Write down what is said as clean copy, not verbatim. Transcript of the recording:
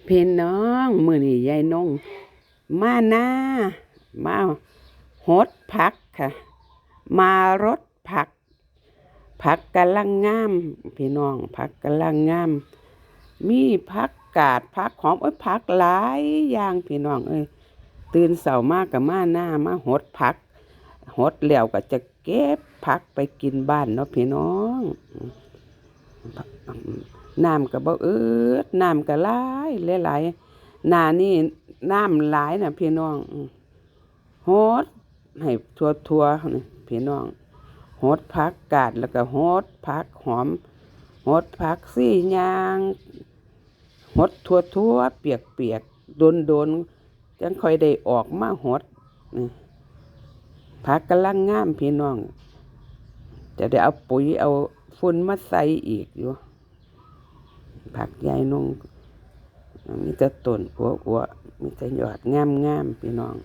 พี่น้องมื้อนี้ยายนงมานามาหดผักค่ะมารดผักผักกำลังงามพี่น้องผักกำลังงามมีผักกาดผักหอมผักหลายอย่างพี่น้องตื่นเช้ามาก็มานามาหดผักหดแล้วก็จะเก็บผักไปกินบ้านเนาะพี่น้องน้ำก็บ่น้ำก็หลายหน้านี่น้ำหลายน่ะพี่น้องโหดให้ทั่วๆนี่พี่น้องโหดผักกาดแล้วก็โหดผักหอมโหดผักซี่ย่างโหดทั่วๆเปียกๆโดนจังค่อยได้ออกมาโหดนี่ผักกำลังงามพี่น้องจะได้เอาปุ๋ยเอาฝุ่นมาใส่อีกอยู่ผักยายนงมีแต่ต้นหัวมีแต่ยอดงามๆพี่น้อง